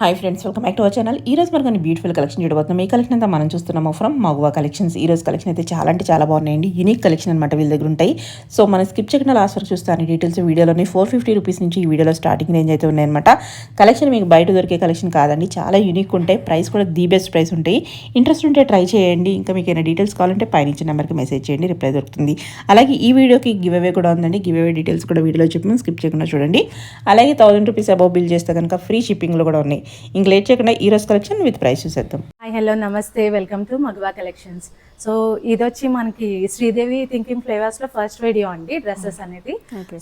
Hi friends, welcome back to our channel. ఈ రోజు మనకు కొన్ని బ్యూటిఫుల్ కలెక్షన్ చూడబోతున్నాం. ఈ కలెక్షన్ అంతా మనం చూస్తున్నాము ఫ్రమ్ మగువా కలెక్షన్స్. ఈ రోజు కలెక్షన్ అయితే చాలా అంటే చాలా బాగున్నాయండి. యూనిక్ కలెక్షన్ అనమాట వీళ్ళ దగ్గర ఉంటాయి. సో మనం స్కిప్ చేయకుండా లాస్ట్ వరకు చూస్తాను. డీటెయిల్స్ వీడియోలోని 450 రూపీస్ నుంచి ఈ వీడియోలో స్టార్టింగ్ రేంజ్ అయితే ఉన్నాయన్నమాట. కలెక్షన్ మీకు బయట దొరికే కలెక్షన్ కాదండి, చాలా యూనిక్ ఉంటాయి. ప్రైస్ కూడా ది బెస్ట్ ప్రైస్ ఉంటాయి. ఇంట్రెస్ట్ ఉంటే ట్రై చేయండి. ఇంకా మీకు ఏమైనా డీటెయిల్స్ కావాలంటే పైన నెంబర్కి మెసేజ్ చేయండి, రిప్లై దొరుకుతుంది. అలాగే ఈ వీడియోకి గివ్ అవే కూడా ఉందండి. గివ్ అవే డీటెయిల్స్ కూడా వీడియోలో చెప్పి స్కిప్ చేయకుండా చూడండి. అలాగే 1000 రూపీస్ అబౌవ్ బిల్ చేస్తే కనుక ఫ్రీ షిప్పింగ్లో కూడా ఉన్నాయి. ఇంక లేట్ చేయకుండా ఈ రోజు కలెక్షన్ విత్ ప్రైస్ చూసేద్దాం. హాయ్ హలో నమస్తే, welcome to Maguva collections. So ఇది వచ్చి మనకి శ్రీదేవి థింకింగ్ ఫ్లేవర్స్ లో ఫస్ట్ వీడియో అండి, డ్రెస్సెస్ అనేది.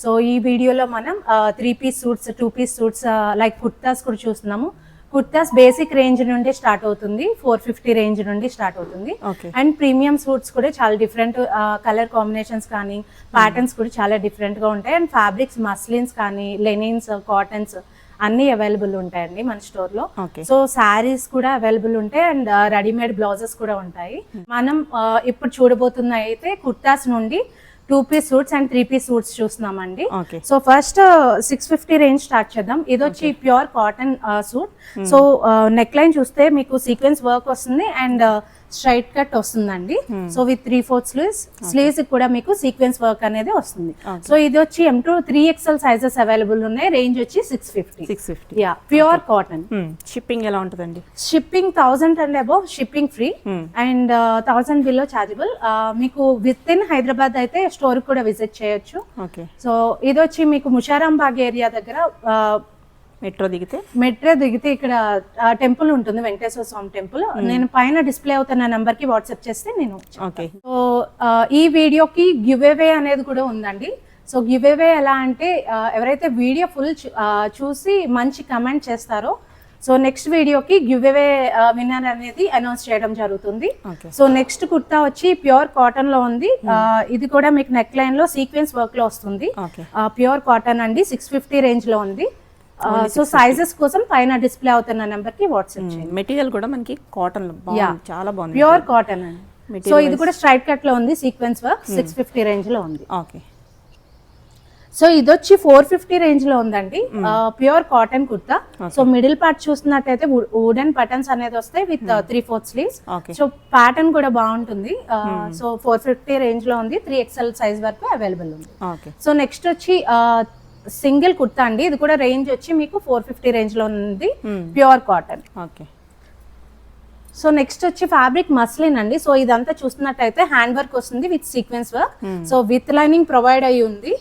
సో ఈ వీడియోలో మనం 3 piece suits, 2 piece suits, like kurtas కూడా చూస్తున్నాము. కుర్తాస్ బేసిక్ రేంజ్ నుండి స్టార్ట్ అవుతుంది, 450 రేంజ్ నుండి స్టార్ట్ అవుతుంది. అండ్ ప్రీమియం సూట్స్ కూడా చాలా డిఫరెంట్ కలర్ కాంబినేషన్స్ కానీ ప్యాటర్న్స్ కూడా చాలా డిఫరెంట్ గా ఉంటాయి. అండ్ ఫ్యాబ్రిక్స్ మస్లిన్స్ కానీ లెనిన్స్, కాటన్స్ అన్ని అవైలబుల్ ఉంటాయండి మన స్టోర్ లో. సో శారీస్ కూడా అవైలబుల్ ఉంటాయి అండ్ రెడీమేడ్ బ్లౌజెస్ కూడా ఉంటాయి. మనం ఇప్పుడు చూడబోతున్న అయితే కుర్తాస్ నుండి 2 piece suits and 3 piece suits చూస్తున్నామండి. సో ఫస్ట్ 650 రేంజ్ స్టార్ట్ చేద్దాం. ఇది వచ్చి pure cotton suit. So neck line చూస్తే మీకు సీక్వెన్స్ వర్క్ వస్తుంది అండ్ స్ట్రైట్ కట్ వస్తుందండి. సో విత్ 3/4 స్లీవ్స్ కూడా మీకు సీక్వెన్స్ వర్క్ అనేది వస్తుంది. సో ఇది వచ్చి M2 3XL సైజెస్ అవైలబుల్ ఉన్నాయి. రేంజ్ వచ్చి 650. Yeah, pure cotton. షిప్పింగ్ ఎలా ఉంటుందండి? Shipping 1000 and above shipping free and 1000 below chargeable. మీకు విత్ ఇన్ హైదరాబాద్ అయితే స్టోర్ కూడా విజిట్ చేయొచ్చు. సో ఇది వచ్చి మీకు ముషారాంబాగ్ ఏరియా దగ్గర మెట్రో దిగితే ఇక్కడ టెంపుల్ ఉంటుంది, వెంకటేశ్వర స్వామి టెంపుల్. నేను పైన డిస్ప్లే అవుతున్న నెంబర్ కి వాట్సాప్ చేస్తే నేను. సో ఈ వీడియోకి గివ్ అవే అనేది కూడా ఉందండి. సో గివ్ అవే ఎలా అంటే ఎవరైతే వీడియో ఫుల్ చూసి మంచి కమెంట్ చేస్తారో సో నెక్స్ట్ వీడియోకి గివ్ అవే విన్నర్ అనేది అనౌన్స్ చేయడం జరుగుతుంది. సో నెక్స్ట్ కుర్తా వచ్చి ప్యూర్ కాటన్ లో ఉంది. ఇది కూడా మీకు నెక్ లైన్ లో సీక్వెన్స్ వర్క్ లో వస్తుంది. ప్యూర్ కాటన్ అండి, 650 రేంజ్ లో ఉంది. సో సైజెస్ కోసం పైన డిస్ప్లే అవుతున్న నెంబర్ కి వాట్సాప్ చేయండి. మెటీరియల్ కూడా మనకి కాటన్ చాలా బాగుంది, ప్యూర్ కాటన్ అండి. సో ఇది కూడా స్ట్రైట్ కట్ లో ఉంది, సీక్వెన్స్ వర్క్, 650 రేంజ్ లో ఉంది. సో ఇది వచ్చి 450 రేంజ్ లో ఉందండి, pure cotton kurta. So middle part చూస్తున్నట్టయితే వుడెన్ బటన్స్ అనేది వస్తాయి విత్ 3/4 స్లీవ్స్. సో ప్యాటర్న్ కూడా బాగుంటుంది. సో 450 రేంజ్ లో ఉంది, 3XL సైజ్ వరకు అవైలబుల్ ఉంది. సో నెక్స్ట్ వచ్చి సింగిల్ కుర్తా అండి. ఇది కూడా రేంజ్ వచ్చి మీకు 450 రేంజ్ లో ఉంది, ప్యూర్ కాటన్. సో నెక్స్ట్ వచ్చి ఫ్యాబ్రిక్ మస్లిన్ అండి. సో ఇదంతా చూస్తున్నట్టయితే హ్యాండ్ వర్క్ వస్తుంది with sequence work. So with lining provide అయ్యి ఉంది.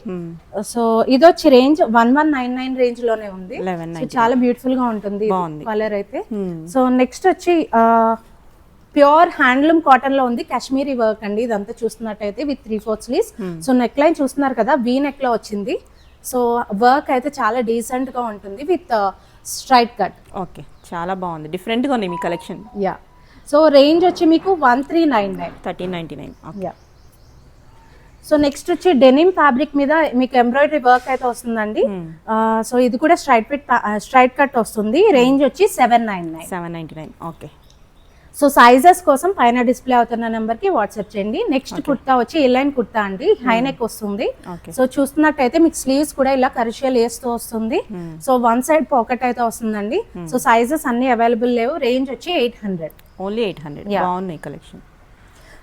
సో ఇది వచ్చి రేంజ్ 1199 రేంజ్ లోనే ఉంది. చాలా బ్యూటిఫుల్ గా ఉంటుంది కలర్ అయితే. సో నెక్స్ట్ వచ్చి ప్యూర్ హ్యాండ్లూమ్ కాటన్ లో ఉంది, కాశ్మీరీ వర్క్ అండి. ఇదంతా చూస్తున్నట్టయితే with 3/4 sleeves. So neck line చూస్తున్నారు కదా, వీ నెక్ లో వచ్చింది. సో వర్క్ అయితే చాలా డీసెంట్ గా ఉంటుంది విత్ స్ట్రైట్ కట్. చాలా బాగుంది, డిఫరెంట్ గా ఉంది మీ కలెక్షన్. యా, సో రేంజ్ వచ్చి మీకు 1399, 1399. యా. సో నెక్స్ట్ వచ్చి డెనిమ్ ఫ్యాబ్రిక్ మీద మీకు ఎంబ్రాయిడరీ వర్క్ అయితే వస్తుందండి. సో ఇది కూడా స్ట్రైట్ కట్ వస్తుంది. రేంజ్ వచ్చి 799. ఓకే. సో సైజెస్ కోసం పైన డిస్ప్లే అవుతున్న నెంబర్ కి వాట్సాప్ చేయండి. నెక్స్ట్ కుర్తా వచ్చి ఇన్లైన్ కుర్తా అండి, హై నెక్ వస్తుంది. సో చూస్తున్నట్టయితే మీకు స్లీవ్స్ కూడా ఇలా కర్షియల్ వేస్తూ వస్తుంది. సో 1 సైడ్ పాకెట్ అయితే వస్తుందండి. సో సైజెస్ అన్ని అవైలబుల్ లేవు. రేంజ్ వచ్చి 800. ఓన్లీ 800. బాగున్నాయి కలెక్షన్.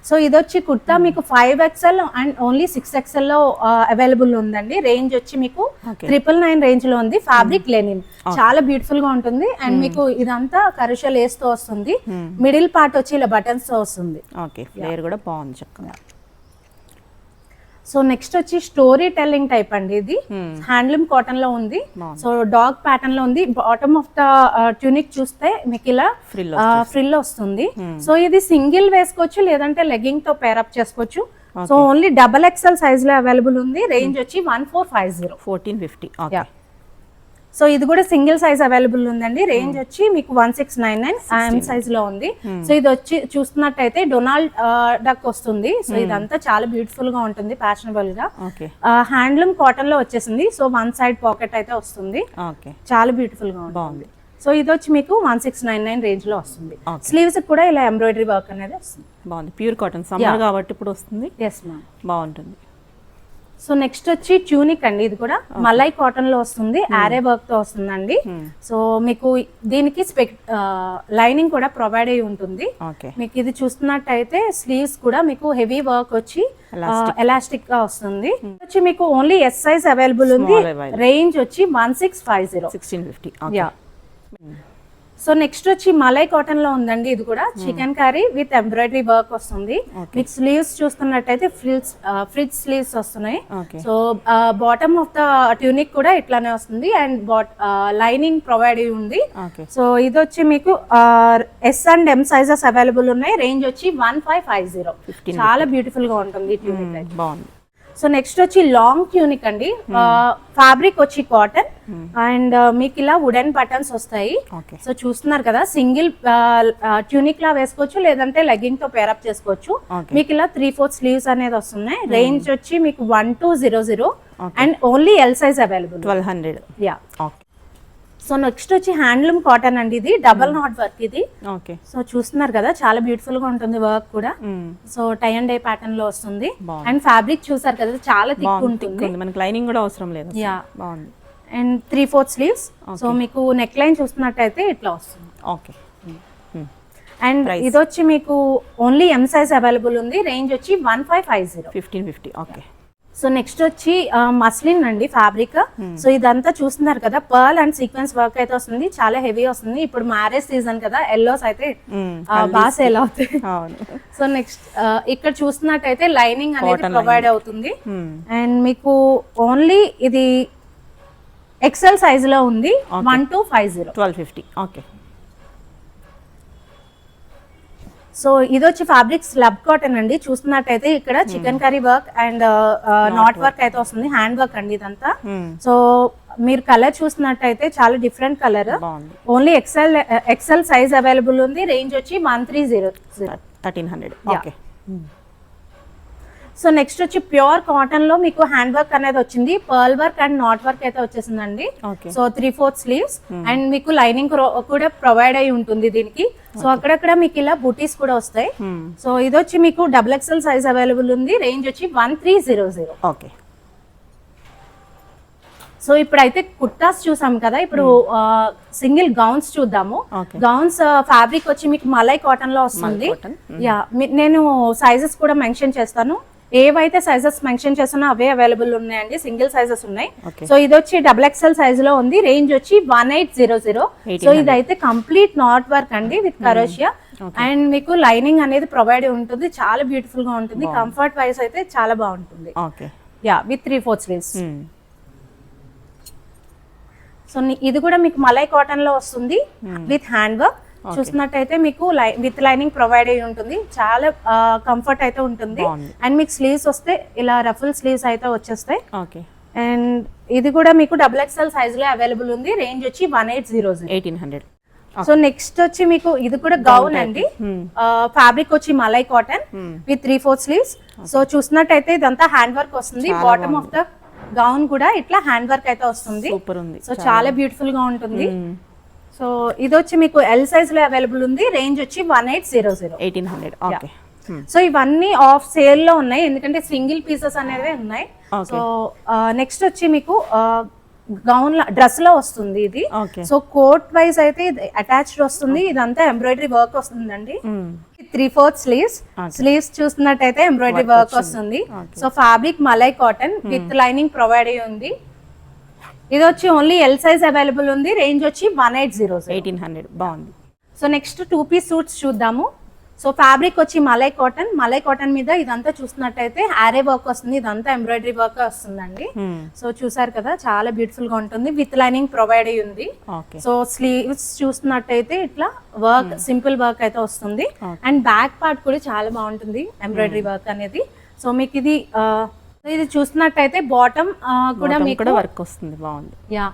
సో ఇది వచ్చి కుర్తా మీకు 5XL అండ్ ఓన్లీ 6XL లో అవైలబుల్ ఉందండి. రేంజ్ వచ్చి మీకు 999 రేంజ్ లో ఉంది. ఫ్యాబ్రిక్ లెనిన్ చాలా బ్యూటిఫుల్ గా ఉంటుంది అండ్ మీకు ఇదంతా కరుషల్ వేస్తూ వస్తుంది. మిడిల్ పార్ట్ వచ్చి ఇలా బటన్స్ తో వస్తుంది. ఫ్లేర్ కూడా బాగుంది చక్కగా. సో నెక్స్ట్ వచ్చి స్టోరీ టెల్లింగ్ టైప్ అండి. ఇది హ్యాండ్లూమ్ కాటన్ లో ఉంది. సో డాగ్ ప్యాటర్న్ లో ఉంది. బాటమ్ ఆఫ్ ద ట్యూనిక్ చూస్తే మీకు ఇలా ఫ్రిల్ వస్తుంది. సో ఇది సింగిల్ వేసుకోవచ్చు, లేదంటే లెగ్గింగ్ తో పేరప్ చేసుకోవచ్చు. సో ఓన్లీ XXL సైజ్ లో అవైలబుల్ ఉంది. రేంజ్ వచ్చి 1450. 1450. సో ఇది కూడా సింగిల్ సైజ్ అవైలబుల్ ఉందండి. రేంజ్ వచ్చి మీకు 1699 M సైజ్ లో ఉంది. సో ఇది వచ్చి చూస్తున్నట్టయితే డొనాల్డ్ డక్ వస్తుంది. సో ఇదంతా చాలా బ్యూటిఫుల్ గా ఉంటుంది, ఫ్యాషనబుల్ గా. హ్యాండ్లూమ్ కాటన్ లో వచ్చేసింది. సో 1 సైడ్ పాకెట్ అయితే వస్తుంది. చాలా బ్యూటిఫుల్ గా ఉంటుంది. సో ఇది వచ్చి మీకు 1699 రేంజ్ లో వస్తుంది. స్లీవ్స్ కూడా ఇలా ఎంబ్రాయిడరీ వర్క్ అనేది వస్తుంది. బాగుంది, ప్యూర్ కాటన్, సమ్మర్ కాబట్టి ఇప్పుడు వస్తుంది. ఎస్ మ్యామ్, బాగుంటుంది. సో నెక్స్ట్ వచ్చి ట్యూనిక్ అండి, ఇది కూడా మలై కాటన్ లో వస్తుంది, ఆరే వర్క్ తో వస్తుందండి. సో మీకు దీనికి లైనింగ్ కూడా ప్రొవైడ్ అయి ఉంటుంది. మీకు ఇది చూస్తున్నట్టయితే స్లీవ్స్ కూడా మీకు హెవీ వర్క్ వచ్చి ఎలాస్టిక్ గా వస్తుంది. వచ్చి మీకు ఓన్లీ ఎస్ సైజ్ అవైలబుల్ ఉంది, రేంజ్ వచ్చి 1650. యా. సో నెక్స్ట్ వచ్చి మలై కాటన్ లో ఉందండి, ఇది కూడా chicken curry with embroidery work వస్తుంది. మీకు స్లీవ్స్ చూస్తున్నట్టయితే ఫ్రిజ్ స్లీవ్స్ వస్తున్నాయి. So bottom of the tunic కూడా ఇట్లానే వస్తుంది అండ్ లైనింగ్ ప్రొవైడ్ అయి ఉంది. సో ఇది వచ్చి మీకు S and M sizes available ఉన్నాయి, రేంజ్ వచ్చి 1550. చాలా బ్యూటిఫుల్ గా ఉంటుంది ఈ ట్యూనిక్ అయితే. బాగుంది. సో నెక్స్ట్ వచ్చి లాంగ్ ట్యూనిక్ అండి, ఫ్యాబ్రిక్ వచ్చి కాటన్ అండ్ మీకు ఇలా వుడెన్ బటన్స్ వస్తాయి. సో చూస్తున్నారు కదా, సింగిల్ ట్యూనిక్ లా వేసుకోవచ్చు, లేదంటే లెగ్గింగ్ తో పేరప్ చేసుకోవచ్చు. మీకు ఇలా 3/4 స్లీవ్స్ అనేది వస్తున్నాయి, రేంజ్ వచ్చి మీకు 1200 and only L size available 1200. Yeah. So next వచ్చి హ్యాండ్లూమ్ కాటన్ అండి, ఇది డబల్ నాట్ వర్క్ ఇది. సో చూస్తున్నారు కదా, చాలా బ్యూటిఫుల్ గా ఉంటుంది వర్క్ కూడా. So tie and dye pattern లో వస్తుంది అండ్ ఫ్యాబ్రిక్ చూసారు కదా, చాలా థిక్ ఉంటుంది, మనకి లైనింగ్ కూడా అవసరం లేదు. Yeah, and 3/4 sleeves. సో మీకు నెక్ లైన్ చూస్తున్నట్టయితే ఇట్లా వస్తుంది. ఓకే. అండ్ ఇది వచ్చి మీకు ఓన్లీ ఎం సైజ్ అవైలబుల్ ఉంది, రేంజ్ వచ్చి 1550. 1550. ఓకే. సో నెక్స్ట్ వచ్చి మస్లిన్ అండి ఫ్యాబ్రిక్. సో ఇదంతా చూస్తున్నారు కదా, పర్ల్ అండ్ సీక్వెన్స్ వర్క్ అయితే వస్తుంది, చాలా హెవీ వస్తుంది. ఇప్పుడు మ్యారేజ్ సీజన్ కదా, ఎల్లోస్ అయితే బాగా సేల్ అవుతాయి. సో నెక్స్ట్ ఇక్కడ చూస్తున్నట్టయితే లైనింగ్ అనేది ప్రొవైడ్ అవుతుంది అండ్ మీకు ఓన్లీ ఇది ఎక్సెల్ సైజ్ లో ఉంది, 1250. 1250. ఓకే. సో ఇది వచ్చి ఫ్యాబ్రిక్ స్లబ్ కాటన్ అండి, చూస్తున్నట్టయితే ఇక్కడ chicken curry work and knot work అయితే వస్తుంది, హ్యాండ్ వర్క్ అండి ఇదంతా. సో మీరు కలర్ చూస్తున్నట్టయితే చాలా different colour, only XL size available ఉంది, రేంజ్ వచ్చి 1300. ఓకే. సో నెక్స్ట్ వచ్చి ప్యూర్ కాటన్ లో మీకు హ్యాండ్ వర్క్ అనేది వచ్చింది, pearl work and knot work అయితే వచ్చేసిందండి. సో 3/4 స్లీవ్స్ అండ్ మీకు లైనింగ్ కూడా ప్రొవైడ్ అయి ఉంటుంది దీనికి. సో అక్కడక్కడ మీకు ఇలా బూటీస్ కూడా వస్తాయి. సో ఇది వచ్చి మీకు XXL సైజ్ అవైలబుల్ ఉంది, రేంజ్ వచ్చి 1300. ఓకే. సో ఇప్పుడైతే కుర్తాస్ చూసాం కదా, ఇప్పుడు సింగిల్ గౌన్స్ చూద్దాము. గౌన్స్ ఫ్యాబ్రిక్ వచ్చి మీకు మలై కాటన్ లో వస్తుంది. యా, నేను సైజెస్ కూడా మెన్షన్ చేస్తాను, ఏవైతే సైజెస్ మెన్షన్ చేస్తున్నా అవే అవైలబుల్ ఉన్నాయండి, సింగిల్ సైజెస్ ఉన్నాయి. సో ఇది వచ్చి XXL సైజ్ లో ఉంది, రేంజ్ వచ్చి 1800. సో ఇది అయితే కంప్లీట్ నాట్ వర్క్ అండి విత్ కరోషియా అండ్ మీకు లైనింగ్ అనేది ప్రొవైడ్ ఉంటుంది, చాలా బ్యూటిఫుల్ గా ఉంటుంది, కంఫర్ట్ వైస్ అయితే చాలా బాగుంటుంది. Yeah, with 3/4 sleeves. సో ఇది కూడా మీకు మలై కాటన్ లో వస్తుంది విత్ హ్యాండ్ వర్క్. చూసినట్టయితే మీకు విత్ లైనింగ్ ప్రొవైడ్ అయి ఉంటుంది, చాలా కంఫర్ట్ అయితే ఉంటుంది. అండ్ మీకు స్లీవ్స్ వస్తే ఇలా రఫుల్ స్లీవ్స్ అయితే వచ్చేస్తాయి. అండ్ ఇది కూడా మీకు XXL సైజ్ లో అవైలబుల్ ఉంది, రేంజ్ వచ్చి 1800. సో నెక్స్ట్ వచ్చి మీకు ఇది కూడా గౌన్ అండి, ఫ్యాబ్రిక్ వచ్చి malai cotton with 3/4 sleeves. So చూసినట్టయితే ఇదంతా హ్యాండ్ వర్క్ వస్తుంది, బాటమ్ ఆఫ్ ద గౌన్ కూడా ఇట్లా హ్యాండ్ వర్క్ అయితే వస్తుంది. సో చాలా బ్యూటిఫుల్ గా ఉంటుంది. సో ఇది వచ్చి మీకు ఎల్ సైజ్ లో అవైలబుల్ ఉంది, రేంజ్ వచ్చి 1800. సో ఇవన్నీ ఆఫ్ సేల్ లో ఉన్నాయి, ఎందుకంటే సింగిల్ పీసెస్ అనేవి ఉన్నాయి. సో నెక్స్ట్ వచ్చి మీకు గౌన్ డ్రెస్ లో వస్తుంది ఇది. సో కోట్ వైజ్ అయితే అటాచ్డ్ వస్తుంది, ఇదంతా ఎంబ్రాయిడరీ వర్క్ వస్తుందండి. 3/4 స్లీవ్స్ చూస్తున్నట్టయితే ఎంబ్రాయిడరీ వర్క్ వస్తుంది. So fabric malai cotton with lining provide అయ్యి ఉంది. ఇది వచ్చి ఓన్లీ ఎల్ సైజ్ అవైలబుల్ ఉంది, రేంజ్ వచ్చి 1800. బాగుంది. సో నెక్స్ట్ 2-piece సూట్స్ చూద్దాము. సో ఫ్యాబ్రిక్ వచ్చి మలై కాటన్ మీద ఇదంతా చూస్తున్నట్టయితే ఆరే వర్క్ వస్తుంది, ఇదంతా ఎంబ్రాయిడరీ వర్క్ వస్తుందండి. సో చూసారు కదా, చాలా బ్యూటిఫుల్ గా ఉంటుంది, విత్ లైనింగ్ ప్రొవైడ్ అయ్యి ఉంది. సో స్లీవ్స్ చూస్తున్నట్టయితే ఇట్లా వర్క్ సింపుల్ వర్క్ అయితే వస్తుంది అండ్ బ్యాక్ పార్ట్ కూడా చాలా బాగుంటుంది ఎంబ్రాయిడరీ వర్క్ అనేది. సో మీకు ఇది చూస్తున్నట్టయితే బాటమ్ కూడా మీకు వర్క్ వస్తుంది, బాగుంది. యా,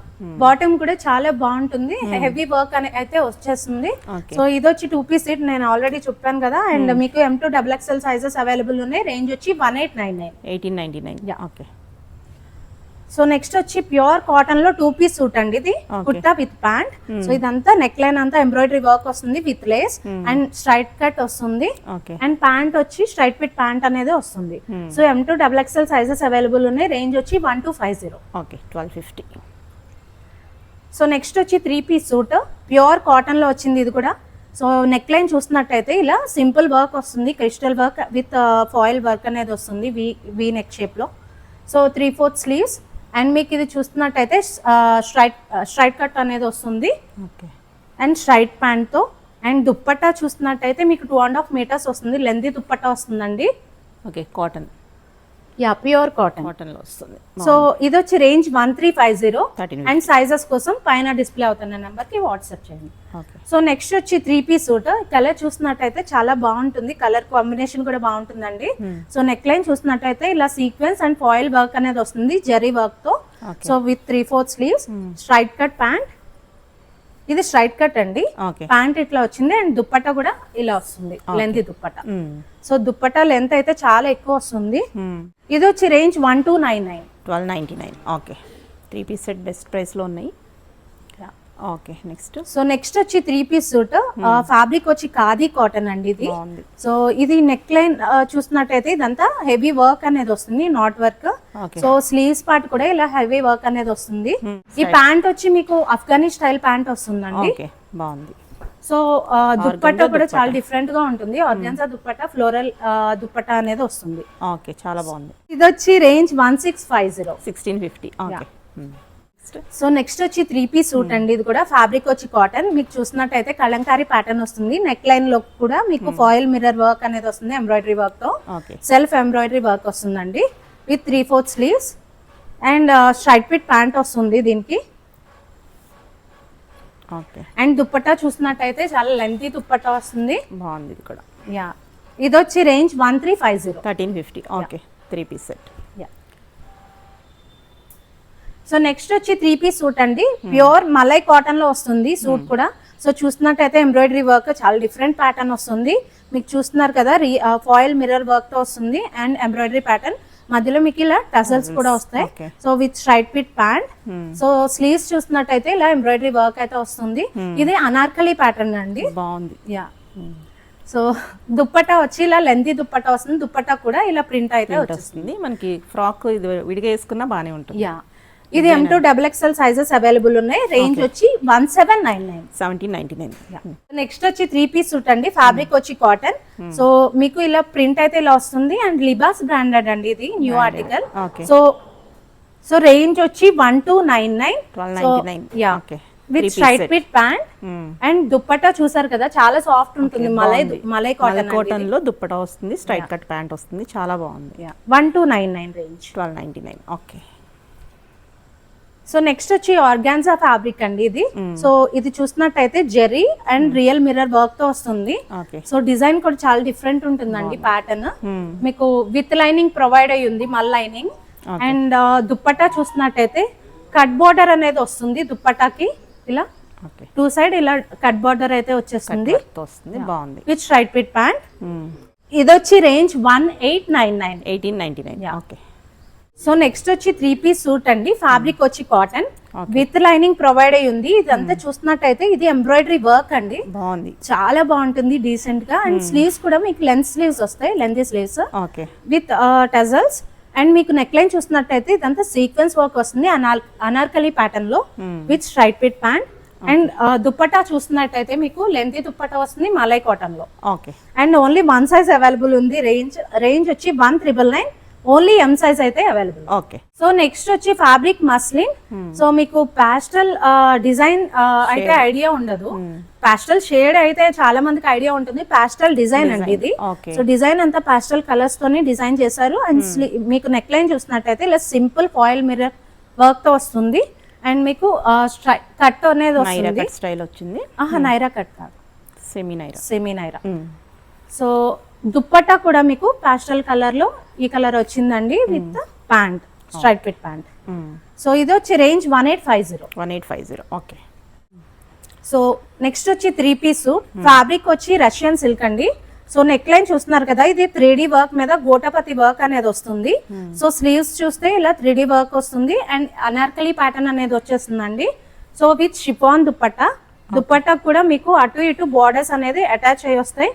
బాటమ్ కూడా చాలా బాగుంటుంది, హెవీ వర్క్ అని అయితే వచ్చేస్తుంది. సో ఇది వచ్చి 2-piece సెట్, నేను ఆల్రెడీ చెప్పాను కదా. అండ్ మీకు M2 XXL సైజెస్ అవైలబుల్ ఉన్నాయి, రేంజ్ వచ్చి 1899. ఓకే. సో నెక్స్ట్ వచ్చి ప్యూర్ కాటన్ లో 2 పీస్ సూట్ అండి ఇది, కుర్తా విత్ ప్యాంట్. సో ఇదంతా నెక్ లైన్ అంతా ఎంబ్రాయిడరీ వర్క్ వస్తుంది with lace and straight cut వస్తుంది. అండ్ ప్యాంట్ వచ్చి స్ట్రైట్ ఫిట్ ప్యాంట్ అనేది వస్తుంది. So M2 XXL sizes available ఉన్నాయి. రేంజ్ వచ్చి 1250. ఓకే 1250. సో నెక్స్ట్ వచ్చి 3 పీస్ సూట్ ప్యూర్ కాటన్ లో వచ్చింది ఇది కూడా. సో నెక్ లైన్ చూస్తున్నట్టయితే ఇలా సింపుల్ వర్క్ వస్తుంది, crystal work with foil work అనేది వస్తుంది వి నెక్ షేప్ లో. సో 3/4 స్లీవ్స్ అండ్ మీకు ఇది చూస్తున్నట్టయితే స్ట్రైట్ కట్ అనేది వస్తుంది అండ్ స్ట్రైట్ ప్యాంట్ తో. అండ్ దుప్పట్టా చూస్తున్నట్టయితే మీకు 2.5 మీటర్స్ వస్తుంది, లెంతీ దుప్పట్టా వస్తుందండి. Okay cotton, yeah pure cotton లో వస్తుంది. సో ఇది వచ్చి రేంజ్ 1350 అండ్ సైజెస్ కోసం పైన డిస్ప్లే అవుతున్న నెంబర్ కి వాట్సాప్ చేయండి. సో నెక్స్ట్ వచ్చి 3 పీస్ సూట్. కలర్ చూసినట్టయితే చాలా బాగుంటుంది, కలర్ కాంబినేషన్ కూడా బాగుంటుందండి. సో నెక్ లైన్ చూసినట్టయితే ఇలా సీక్వెన్స్ అండ్ ఫాయిల్ వర్క్ అనేది వస్తుంది జరీ వర్క్ తో. So with 3/4 sleeves, straight cut pant. ఇది స్ట్రైట్ కట్ అండి, ప్యాంట్ ఇట్లా వచ్చింది అండ్ దుప్పట్టా కూడా ఇలా వస్తుంది, length dupatta. So dupatta length అయితే చాలా ఎక్కువ వస్తుంది. ఇది వచ్చి range 1299. Okay 3 piece set best price లో ఉన్నాయి. Okay next. సో నెక్స్ట్ వచ్చి 3 పీస్ సూట్. ఫ్యాబ్రిక్ వచ్చి ఖాదీ కాటన్ అండి ఇది. సో ఇది నెక్ లైన్ చూసినట్టయితే ఇదంతా హెవీ వర్క్ అనేది వస్తుంది, not work. So sleeves part కూడా ఇలా హెవీ వర్క్ అనేది వస్తుంది. ఈ ప్యాంట్ వచ్చి మీకు అఫ్ఘనీ స్టైల్ ప్యాంట్ వస్తుందండి. బాగుంది. సో దుప్పట్టా కూడా చాలా డిఫరెంట్ గా ఉంటుంది, ఆర్గాన్జా దుప్పట్టా, ఫ్లోరల్ దుప్పట్టా అనేది వస్తుంది. ఓకే చాలా బాగుంది. ఇది వచ్చి రేంజ్ 1650. 1650. ఓకే. సో నెక్స్ట్ వచ్చి 3 పీస్ సూట్ అండి. ఇది కూడా ఫ్యాబ్రిక్ వచ్చి కాటన్. మీకు చూసినట్టయితే కలంకారీ ప్యాటర్న్ వస్తుంది. నెక్ లైన్ లో కూడా మీకు ఫాయిల్ మిర్రర్ వర్క్ అనేది వస్తుంది, ఎంబ్రాయిడరీ వర్క్ తో. సెల్ఫ్ ఎంబ్రాయిడరీ వర్క్ వస్తుందండి with 3/4 sleeves and straight fit pant వస్తుంది దీనికి. అండ్ దుప్పట్టా చూసినట్టయితే చాలా లెంతీ దుప్పట్టా వస్తుంది, బాగుంది ఇది కూడా. యా ఇది వచ్చి range 1350. 1350. Okay 3 piece set. So next వచ్చి 3 పీస్ సూట్ అండి, ప్యూర్ మలై కాటన్ లో వస్తుంది సూట్ కూడా. సో చూస్తున్నట్టయితే ఎంబ్రాయిడరీ వర్క్ చాలా డిఫరెంట్ ప్యాటర్న్ వస్తుంది. మీకు చూస్తున్నారు కదా, ఫాయిల్ మిర్రర్ వర్క్ తో వస్తుంది అండ్ ఎంబ్రాయిడరీ ప్యాటర్న్. మధ్యలో మీకు ఇలా టసల్స్ కూడా వస్తాయి. So with straight fit pant. So sleeves చూస్తున్నట్టయితే ఇలా ఎంబ్రాయిడరీ వర్క్ అయితే వస్తుంది. ఇది అనార్కలి ప్యాటర్న్ అండి, బాగుంది. యా సో దుప్పట్టా వచ్చి ఇలా లెంతీ దుప్పట్టా వస్తుంది, దుప్పట్టా కూడా ఇలా ప్రింట్ అయితే వచ్చేస్తుంది. మనకి ఫ్రాక్ ఇది విడిగా వేసుకున్నా బానే ఉంటుంది. యా ఇది M2 XXL సైజెస్ అవైలబుల్ ఉన్నాయి. రేంజ్ వచ్చి 1799. నెక్స్ట్ వచ్చి 3 పీస్ సూట్ అండి, ఫ్యాబ్రిక్ వచ్చి కాటన్. సో మీకు ఇలా ప్రింట్ అయితే ఇలా వస్తుంది అండ్ లిబాస్ బ్రాండెడ్ అండి, ఇది న్యూ ఆర్టికల్. సో రేంజ్ వచ్చి 1299. Yeah with straight fit pant and dupatta చూసారు కదా, చాలా సాఫ్ట్ ఉంటుంది. మలై కాటన్ లో దుప్పట్టా వస్తుంది, స్ట్రైట్ కట్ ప్యాంట్ వస్తుంది, చాలా బాగుంది. 1299 రేంజ్. 1299. ఓకే. సో నెక్స్ట్ వచ్చి ఆర్గాన్జా ఫ్యాబ్రిక్ అండి ఇది. సో ఇది చూసినట్టయితే zari and real mirror work తో వస్తుంది. సో డిజైన్ కూడా చాలా డిఫరెంట్ ఉంటుందండి ప్యాటర్న్. మీకు విత్ లైనింగ్ ప్రొవైడ్ అయ్యి ఉంది, మల్ లైనింగ్. అండ్ దుప్పట్టా చూసినట్టయితే కట్ బార్డర్ అనేది వస్తుంది దుప్పట్టాకి, ఇలా 2 సైడ్ ఇలా కట్ బార్డర్ అయితే వచ్చేస్తుంది, బాగుంది. With straight fit pant. ఇది వచ్చి రేంజ్ 1899. 1899. ఓకే. సో నెక్స్ట్ వచ్చి 3 పీస్ సూట్ అండి, ఫ్యాబ్రిక్ వచ్చి కాటన్ విత్ లైనింగ్ ప్రొవైడ్ అయ్యి ఉంది. ఇదంతా చూస్తున్నట్టయితే ఇది ఎంబ్రాయిడరీ వర్క్ అండి, బాగుంది, చాలా బాగుంటుంది డీసెంట్ గా. అండ్ స్లీవ్స్ కూడా మీకు లెంత్ స్లీవ్స్ వస్తాయి, lengthy sleeves with tassels. And మీకు నెక్ లైన్ చూస్తున్నట్టయితే ఇదంతా సీక్వెన్స్ వర్క్ వస్తుంది అనార్కలి ప్యాటర్న్ లో with straight fit pant. And dupatta చూస్తున్నట్టయితే మీకు లెంతీ దుప్పట్టా వస్తుంది మలై కాటన్ లో. అండ్ ఓన్లీ 1 సైజ్ అవైలబుల్ ఉంది. రేంజ్ వచ్చి 1999. ఓన్లీ M సైజ్ అయితే అవైలబుల్. ఓకే. సో నెక్స్ట్ వచ్చి ఫ్యాబ్రిక్ మస్లిన్. సో మీకు పాస్టల్ డిజైన్ అయితే ఐడియా ఉండదు, పాస్టల్ షేడ్ అయితే చాలా మందికి ఐడియా ఉంటుంది. పాస్టల్ డిజైన్ అండి ఇది. సో డిజైన్ అంతా పాస్టల్ కలర్స్ తోని డిజైన్ చేశారు. అండ్ మీకు నెక్ లైన్ చూసినట్టయితే ఇలా సింపుల్ ఫాయిల్ మిర్రర్ వర్క్ తో వస్తుంది. అండ్ మీకు కట్ అనేది వస్తుంది, స్టైల్ వచ్చింది. నైరా కట్ కాదు, సెమీ నైరా. సో దుప్పట్టా కూడా మీకు పాస్టల్ కలర్ లో ఈ కలర్ వచ్చిందండి with pant, straight fit pant. So ఇది వచ్చి రేంజ్ 1850. ఓకే. సో నెక్స్ట్ వచ్చి 3 పీస్ ఫ్యాబ్రిక్ వచ్చి రష్యన్ సిల్క్ అండి. సో నెక్ లైన్ చూస్తున్నారు కదా, ఇది 3D వర్క్ మీద గోటాపతి వర్క్ అనేది వస్తుంది. సో స్లీవ్స్ చూస్తే ఇలా 3D వర్క్ వస్తుంది అండ్ అనార్కలి ప్యాటర్న్ అనేది వచ్చేస్తుందండి. సో విత్ షిఫాన్ దుప్పట్టా కూడా మీకు అటు ఇటు బార్డర్స్ అనేది అటాచ్ అయ్యి వస్తాయి.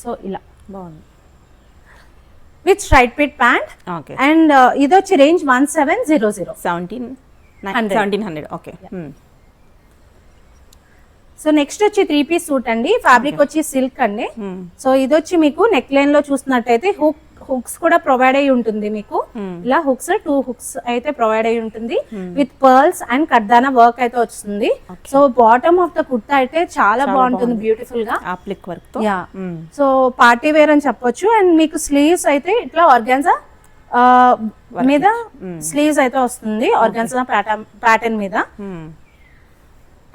సో ఇలా బాగుంది with straight pit pant. Okay and ఇది వచ్చి రేంజ్ 1700. 1700 ఓకే. సో నెక్స్ట్ వచ్చి 3-piece సూట్ అండి. ఫ్యాబ్రిక్ వచ్చి సిల్క్ అండి. సో ఇది వచ్చి మీకు నెక్ లైన్ లో చూసినట్టయితే హుక్స్ కూడా ప్రొవైడ్ అయి ఉంటుంది మీకు. ఇలా హుక్స్ 2 హుక్స్ అయితే ప్రొవైడ్ అయి ఉంటుంది విత్ పర్ల్స్ అండ్ కడ్దానా వర్క్ అయితే వస్తుంది. So bottom of the kurta అయితే చాలా బాగుంటుంది, బ్యూటిఫుల్ గా అప్లిక్ వర్క్ తో. యా సో పార్టీ వేర్ అని చెప్పొచ్చు. అండ్ మీకు స్లీవ్స్ అయితే ఇట్లా ఆర్గాన్జా మీద స్లీవ్స్ అయితే వస్తుంది, ఆర్గాన్జా ప్యాటర్న్ మీద.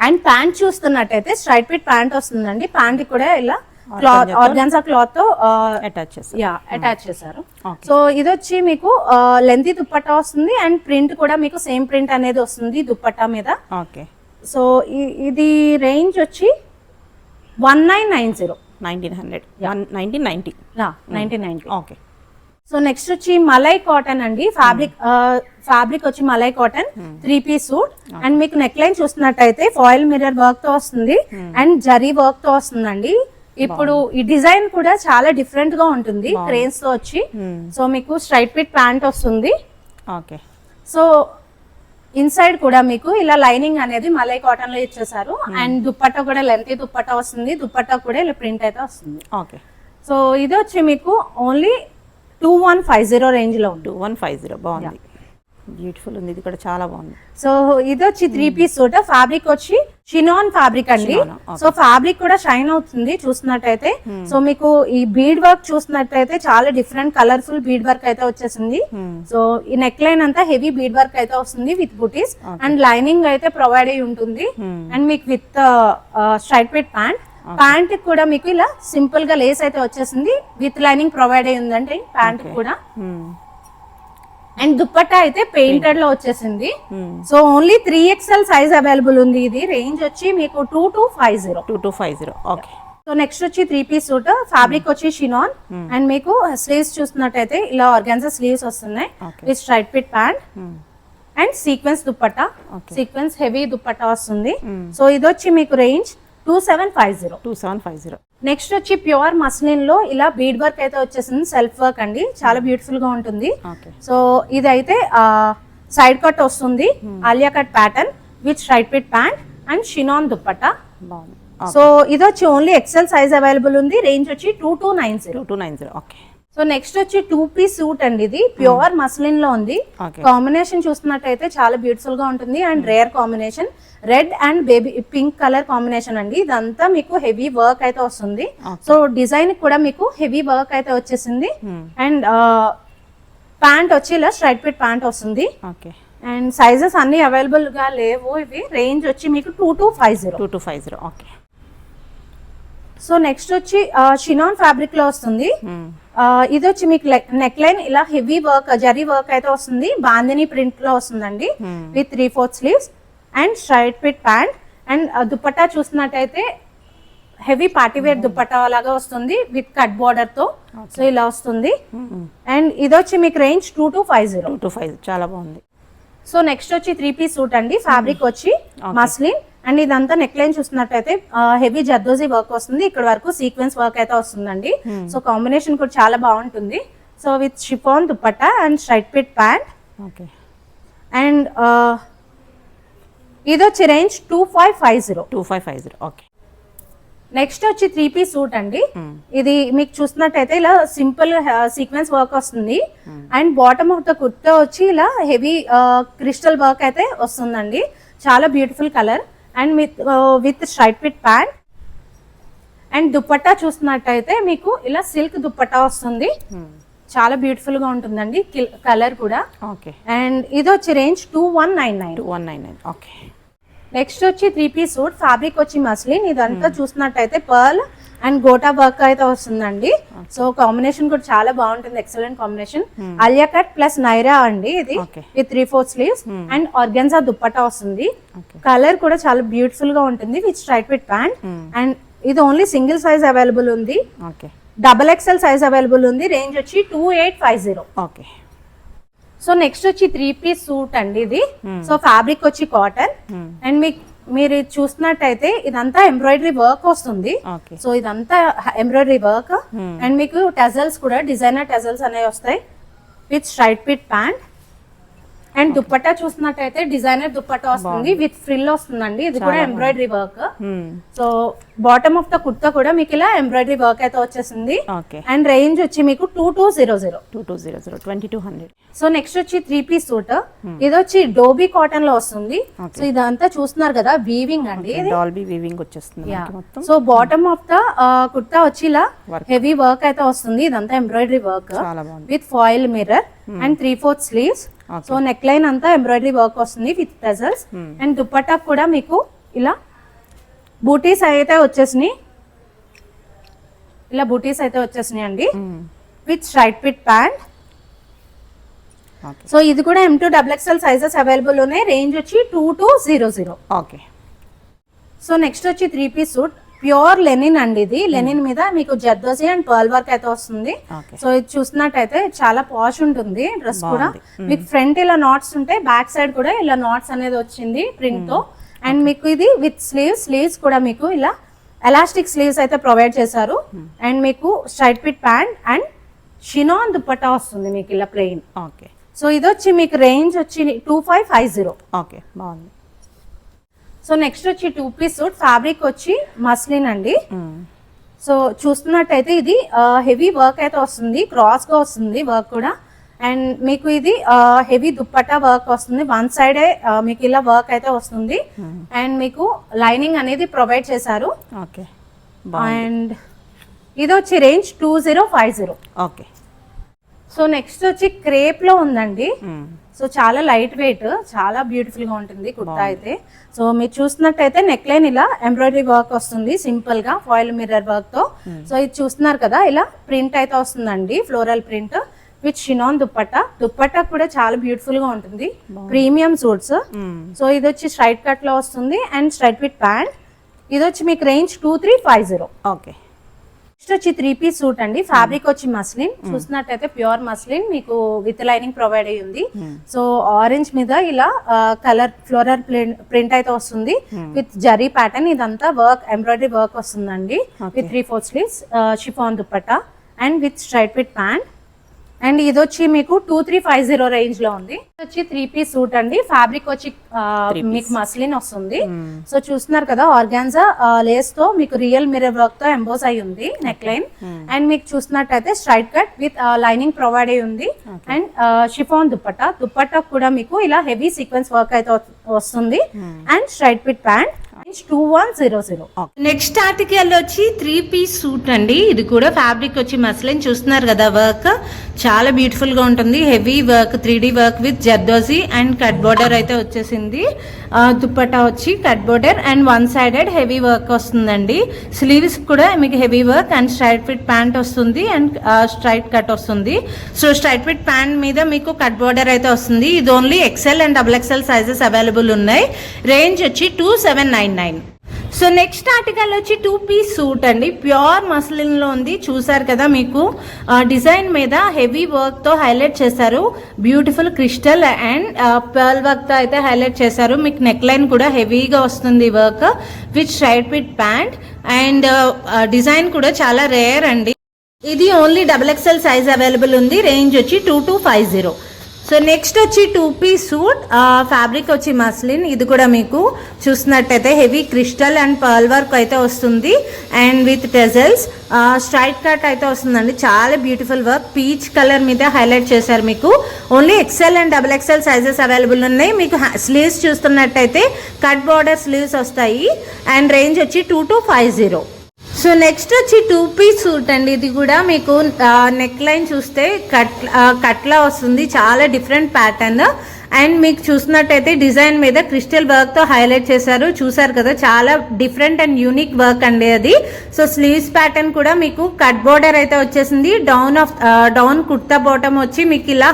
అండ్ ప్యాంట్ చూస్తున్నట్టయితే స్ట్రైట్ పిట్ ప్యాంట్ వస్తుందండి. ప్యాంట్ కూడా ఇలా క్లాత్ ఆర్గాన్జా క్లాత్ తో అటాచ్ చేశారు. సో ఇది వచ్చి మీకు లెంతీ దుప్పట్టా వస్తుంది అండ్ ప్రింట్ కూడా మీకు సేమ్ ప్రింట్ అనేది వస్తుంది దుప్పట్టా మీద. ఓకే సో ఇది రేంజ్ వచ్చి 1990. ఓకే. సో నెక్స్ట్ వచ్చి మలై కాటన్ అండి. ఫ్యాబ్రిక్ వచ్చి malai cotton 3-piece suit. And మీకు నెక్ లైన్ చూస్తున్నట్టయితే ఫాయిల్ మిర్రర్ వర్క్ తో వస్తుంది అండ్ జరీ వర్క్ తో వస్తుందండి. ఇప్పుడు ఈ డిజైన్ కూడా చాలా డిఫరెంట్ గా ఉంటుంది క్రేన్స్ తో వచ్చి. సో మీకు స్ట్రైట్ పిట్ ప్యాంట్ వస్తుంది. ఓకే. సో ఇన్సైడ్ కూడా మీకు ఇలా లైనింగ్ అనేది మలై కాటన్ లో ఇచ్చేసారు. అండ్ దుప్పట్టా కూడా లెంతీ దుప్పట్టా వస్తుంది, దుప్పట్టా కూడా ఇలా ప్రింట్ అయితే వస్తుంది. ఓకే. సో ఇది వచ్చి మీకు ఓన్లీ 2150 రేంజ్ లో ఉంది. 2150 బాగుంది, బ్యూటిఫుల్ ఉంది. ఇది కూడా చాలా బాగుంది. సో ఇది వచ్చి 3-piece సూట్. ఫ్యాబ్రిక్ వచ్చి షినాన్ ఫ్యాబ్రిక్ అండి. సో ఫ్యాబ్రిక్ కూడా షైన్ అవుతుంది చూసినట్టయితే. సో మీకు ఈ బీడ్ వర్క్ చూసినట్టయితే చాలా డిఫరెంట్ కలర్ఫుల్ బీడ్ వర్క్ అయితే వచ్చేసింది. సో ఈ నెక్ లైన్ అంతా హెవీ బీడ్ వర్క్ అయితే వస్తుంది విత్ బూటీస్ అండ్ లైనింగ్ అయితే ప్రొవైడ్ అయి ఉంటుంది. అండ్ మీకు with straight pit pant. Pant కూడా మీకు ఇలా సింపుల్ గా లేస్ అయితే వచ్చేసింది విత్ లైనింగ్ ప్రొవైడ్ అయి ఉందండి ప్యాంట్ కూడా. అండ్ దుప్పట్టా అయితే పెయింటెడ్ లో వచ్చేసింది. So only 3XL size available ఉంది. ఇది రేంజ్ వచ్చి మీకు 2250. ఓకే. సో నెక్స్ట్ వచ్చి 3-piece సూట్. ఫ్యాబ్రిక్ వచ్చి షినాన్ అండ్ మీకు స్లీవ్స్ చూసినట్టయితే ఇలా ఆర్గాన్జా స్లీవ్స్ వస్తున్నాయి with straight pit pant and sequence dupatta. Sequence heavy dupatta వస్తుంది. సో ఇది వచ్చి మీకు రేంజ్ 2750. నెక్స్ట్ వచ్చి ప్యూర్ మస్లిన్ లో ఇలా బీడ్ వర్క్ అయితే వచ్చేసింది, సెల్ఫ్ వర్క్ అండి, చాలా బ్యూటిఫుల్ గా ఉంటుంది. సో ఇది అయితే సైడ్ కట్ వస్తుంది, Alia cut pattern with straight pit pant and షినాన్ dupatta. So ఇది వచ్చి ఓన్లీ ఎక్సెల్ సైజ్ అవైలబుల్ ఉంది. రేంజ్ వచ్చి 2290. ఓకే. సో నెక్స్ట్ వచ్చి 2-piece సూట్ అండి. ఇది ప్యూర్ మస్లిన్ లో ఉంది. కాంబినేషన్ చూస్తున్నట్టయితే చాలా బ్యూటిఫుల్ గా ఉంటుంది and rare combination. Red and baby pink colour combination అండి. ఇదంతా మీకు హెవీ వర్క్ అయితే వస్తుంది. సో డిజైన్ కూడా మీకు హెవీ వర్క్ అయితే వచ్చేసింది. అండ్ ప్యాంట్ వచ్చి ఇలా స్ట్రైట్ పిట్ ప్యాంట్ వస్తుంది. అండ్ సైజెస్ అన్ని అవైలబుల్ గా లేవు. ఇవి రేంజ్ వచ్చి మీకు 2250. ఓకే. సో నెక్స్ట్ వచ్చి షినాన్ ఫ్యాబ్రిక్ లో వస్తుంది. ఇది వచ్చి మీకు నెక్ లైన్ ఇలా హెవీ వర్క్ జరీ వర్క్ అయితే వస్తుంది, బాందిని ప్రింట్ లో వస్తుందండి with 3/4 sleeves and straight pit pant. And dupatta చూసినట్టయితే హెవీ పార్టీ వేర్ దుప్పట్టా లాగా వస్తుంది విత్ కట్ బార్డర్ తో. సో ఇలా వస్తుంది. అండ్ ఇది వచ్చి మీకు రేంజ్ 2250. చాలా బాగుంది. సో నెక్స్ట్ వచ్చి 3-piece సూట్ అండి. ఫ్యాబ్రిక్ వచ్చి మస్లిన్ అండ్ ఇదంతా నెక్ లైన్ చూసినట్టయితే హెవీ జర్దోజీ వర్క్ వస్తుంది, ఇక్కడ వరకు సీక్వెన్స్ వర్క్ అయితే వస్తుందండి. సో కాంబినేషన్ కూడా చాలా బాగుంటుంది. So with chiffon dupatta and straight pit pant. And ఇది వచ్చి రేంజ్ 2550. ఓకే. నెక్స్ట్ వచ్చి 3-piece సూట్ అండి. ఇది మీకు చూసినట్టయితే ఇలా సింపుల్ సీక్వెన్స్ వర్క్ వస్తుంది and bottom of the kurta వచ్చి ఇలా హెవీ క్రిస్టల్ వర్క్ అయితే వస్తుందండి, చాలా beautiful colour and with straight pit pant. And dupatta చూసినట్టయితే మీకు ఇలా సిల్క్ దుప్పట్టా వస్తుంది, చాలా బ్యూటిఫుల్ గా ఉంటుందండి కలర్ కూడా. అండ్ ఇది వచ్చి రేంజ్ 2199. ఓకే. నెక్స్ట్ వచ్చి 3-piece సూట్. ఫ్యాబ్రిక్ వచ్చి మస్లిన్. ఇదంతా చూసినట్టయితే పర్ల్ అండ్ గోటా వర్క్ అయితే వస్తుందండి. సో కాంబినేషన్ కూడా చాలా బాగుంటుంది, excellent combination. Alia cut plus Naira అండి ఇది with 3/4 sleeves and organza dupatta వస్తుంది. కలర్ కూడా చాలా బ్యూటిఫుల్ గా ఉంటుంది with straight pit pant. And ఇది ఓన్లీ సింగిల్ సైజ్ అవైలబుల్ ఉంది, okay. Double XL size available ఉంది. రేంజ్ వచ్చి 2850. ఓకే. సో నెక్స్ట్ వచ్చి 3 పీస్ సూట్ అండి ఇది. సో ఫ్యాబ్రిక్ వచ్చి కాటన్ అండ్ మీరు చూస్తున్నట్టయితే ఇదంతా ఎంబ్రాయిడరీ వర్క్ వస్తుంది. సో ఇదంతా ఎంబ్రాయిడరీ వర్క్ అండ్ మీకు టెజల్స్ కూడా డిజైనర్ టెజల్స్ అనేవి వస్తాయి with straight pit pant and dupatta చూస్తున్నట్టయితే డిజైనర్ దుప్పట్టా వస్తుంది విత్ ఫ్రిల్ వస్తుందండి. ఇది కూడా embroidery work. So bottom of the kurta కూడా మీకు ఇలా ఎంబ్రాయిడరీ వర్క్ అయితే వచ్చేసింది. అండ్ రేంజ్ వచ్చి మీకు 2200. సో నెక్స్ట్ వచ్చి 3 పీస్ సూట్. ఇది వచ్చి డోబీ కాటన్ లో వస్తుంది. సో ఇదంతా చూస్తున్నారు కదా వీవింగ్ అండి, so bottom of the kurta వచ్చి ఇలా హెవీ వర్క్ అయితే వస్తుంది. ఇదంతా embroidery work with foil mirror and 3/4 sleeves. So neck line అంతా ఎంబ్రాయిడరీ వర్క్ వస్తుంది విత్ టెజల్స్ అండ్ దుపట్టా కూడా మీకు ఇలా బూటీస్ అయితే వచ్చేసినాయి. ఇలా బూటీస్ అయితే వచ్చేసినాయి అండి with straight pit pant. So ఇది కూడా M2 XXL సైజెస్ అవైలబుల్ ఉన్నాయి. రేంజ్ వచ్చి 2200. ఓకే. సో నెక్స్ట్ వచ్చి 3 పీస్ సూట్ ప్యూర్ లెనిన్ అండి. ఇది లెనిన్ మీద మీకు జర్దోజీ అండ్ పర్ల్ వర్క్ అయితే వస్తుంది. సో ఇది చూసినట్టయితే చాలా పాష్ ఉంటుంది డ్రెస్ కూడా. మీకు ఫ్రంట్ ఇలా నాట్స్ ఉంటాయి, బ్యాక్ సైడ్ కూడా ఇలా నాట్స్ అనేది వచ్చింది ప్రింట్ తో. అండ్ మీకు ఇది విత్ స్లీవ్స్ కూడా మీకు ఇలా ఎలాస్టిక్ స్లీవ్స్ అయితే ప్రొవైడ్ చేశారు. అండ్ మీకు straight pit pant and షినాన్ dupatta వస్తుంది మీకు ఇలా ప్లెయిన్. ఓకే. సో ఇది వచ్చి మీకు రేంజ్ వచ్చి 2550. ఓకే, బాగుంది. సో నెక్స్ట్ వచ్చి 2 పీస్ సూట్ ఫ్యాబ్రిక్ వచ్చి మస్లిన్ అండి. సో చూస్తున్నట్టయితే ఇది హెవీ వర్క్ అయితే వస్తుంది, క్రాస్ గా వస్తుంది వర్క్ కూడా. అండ్ మీకు ఇది హెవీ దుప్పట్టా వర్క్ వస్తుంది, వన్ సైడే మీకు ఇలా వర్క్ అయితే వస్తుంది. అండ్ మీకు లైనింగ్ అనేది ప్రొవైడ్ చేశారు. ఓకే. అండ్ ఇది వచ్చి రేంజ్ 2050. ఓకే. సో నెక్స్ట్ వచ్చి క్రేప్ లో ఉందండి. సో చాలా లైట్ వెయిట్, చాలా బ్యూటిఫుల్ గా ఉంటుంది కుర్తా అయితే. సో మీరు చూస్తున్నట్టయితే నెక్ లైన్ ఇలా ఎంబ్రాయిడరీ వర్క్ వస్తుంది సింపుల్ గా ఫాయిల్ మిర్రర్ వర్క్ తో. సో ఇది చూస్తున్నారు కదా ఇలా ప్రింట్ అయితే వస్తుందండి, ఫ్లోరల్ ప్రింట్ విత్ షినాన్ దుప్పట్టా కూడా చాలా బ్యూటిఫుల్ గా ఉంటుంది, ప్రీమియం సూట్స్. సో ఇది వచ్చి స్ట్రైట్ కట్ లో వస్తుంది అండ్ స్ట్రైట్ విత్ ప్యాంట్. ఇది వచ్చి మీకు రేంజ్ 2350. ఓకే. నెక్స్ట్ వచ్చి 3 పీస్ సూట్ అండి. ఫ్యాబ్రిక్ వచ్చి మస్లిన్, చూసినట్టయితే ప్యూర్ మస్లిన్ మీకు విత్ లైనింగ్ ప్రొవైడ్ అయ్యి ఉంది. సో ఆరెంజ్ మీద ఇలా కలర్ ఫ్లోరల్ ప్రింట్ అయితే వస్తుంది విత్ జరీ ప్యాటర్న్. ఇదంతా వర్క్ ఎంబ్రాయిడరీ వర్క్ వస్తుందండి with 3/4 sleeves, chiffon dupatta and with straight with pant. And ఇది వచ్చి మీకు 2350 రేంజ్ లో ఉంది. వచ్చి 3 పీస్ సూట్ అండి. ఫ్యాబ్రిక్ వచ్చి మీకు మస్లిన్ వస్తుంది. సో చూస్తున్నారు కదా ఆర్గాన్జా లేస్ తో మీకు రియల్ మిర్రర్ వర్క్ తో ఎంబోస్ అయి ఉంది నెక్ లైన్. అండ్ మీకు చూస్తున్నట్టయితే straight cut with lining provide అయి ఉంది అండ్ షిఫాన్ దుపట్టా కూడా మీకు ఇలా హెవీ సీక్వెన్స్ వర్క్ అయితే వస్తుంది and straight with pant. 2100. Next article వచ్చి 3 పీస్ సూట్ అండి. ఇది కూడా ఫ్యాబ్రిక్ వచ్చి మస్లిన్, చూస్తున్నారు కదా వర్క్ చాలా బ్యూటిఫుల్ గా ఉంటుంది. Heavy work 3D work with zardozi and cut border అయితే వచ్చేసింది. దుపట్టా వచ్చి cut border and one sided heavy work వస్తుందండి. స్లీవ్స్ కూడా మీకు heavy work and straight fit pant వస్తుంది అండ్ స్ట్రైట్ కట్ వస్తుంది. సో స్ట్రైట్ ఫిట్ ప్యాంట్ మీద మీకు కట్ బోర్డర్ అయితే వస్తుంది. ఇది only XL and XXL sizes available ఉన్నాయి. రేంజ్ వచ్చి 2799. సో నెక్స్ట్ ఆర్టికల్ వచ్చి 2 పీస్ సూట్ అండి. ప్యూర్ మస్లిన్ లో ఉంది, చూసారు కదా మీకు డిజైన్ మీద హెవీ వర్క్ తో హైలైట్ చేశారు. Beautiful crystal and pearl work తో అయితే హైలైట్ చేశారు. మీకు నెక్ లైన్ కూడా హెవీగా వస్తుంది work with straight fit pant and design కూడా చాలా రేర్ అండి. ఇది ఓన్లీ XXL సైజ్ అవైలబుల్ ఉంది. రేంజ్ వచ్చి 2250. సో నెక్స్ట్ వచ్చి 2 పీస్ సూట్ ఫ్యాబ్రిక్ వచ్చి మస్లిన్. ఇది కూడా మీకు చూసినట్టయితే heavy crystal and pearl work అయితే వస్తుంది అండ్ విత్ టెజల్స్, స్ట్రైట్ కట్ అయితే వస్తుందండి. చాలా బ్యూటిఫుల్ వర్క్ పీచ్ కలర్ మీద హైలైట్ చేశారు. మీకు only XL and XXL sizes available ఉన్నాయి. మీకు స్లీవ్స్ చూస్తున్నట్టయితే కట్ బార్డర్ స్లీవ్స్ వస్తాయి అండ్ రేంజ్ వచ్చి 2250. సో నెక్స్ట్ వచ్చి 2 పీస్ సూట్ అండి. ఇది కూడా మీకు నెక్ లైన్ చూస్తే కట్లా వస్తుంది, చాలా డిఫరెంట్ ప్యాటర్న్ అండ్ మీకు చూసినట్టయితే డిజైన్ మీద క్రిస్టల్ వర్క్ తో హైలైట్ చేశారు. చూసారు కదా చాలా డిఫరెంట్ అండ్ యూనిక్ వర్క్ అండి అది. సో స్లీవ్స్ ప్యాటర్న్ కూడా మీకు కట్ బోర్డర్ అయితే వచ్చేసింది. డౌన్ కుర్తా బాటమ్ వచ్చి మీకు ఇలా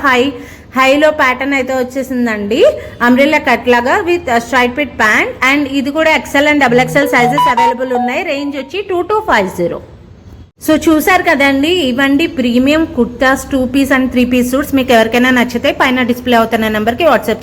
హైలో ప్యాటర్న్ అయితే వచ్చేసిందండి, అంబ్రెల్లా కట్ లాగా with straight fit pant. And ఇది కూడా XL and double XL sizes available ఉన్నాయి. రేంజ్ వచ్చి 2250. సో చూసారు కదండి, ఇవ్వండి premium kurtas 2 piece and 3 piece suits. మీకు ఎవరికైనా నచ్చితే పైన డిస్ప్లే అవుతున్న నెంబర్కి వాట్సాప్ చేయండి.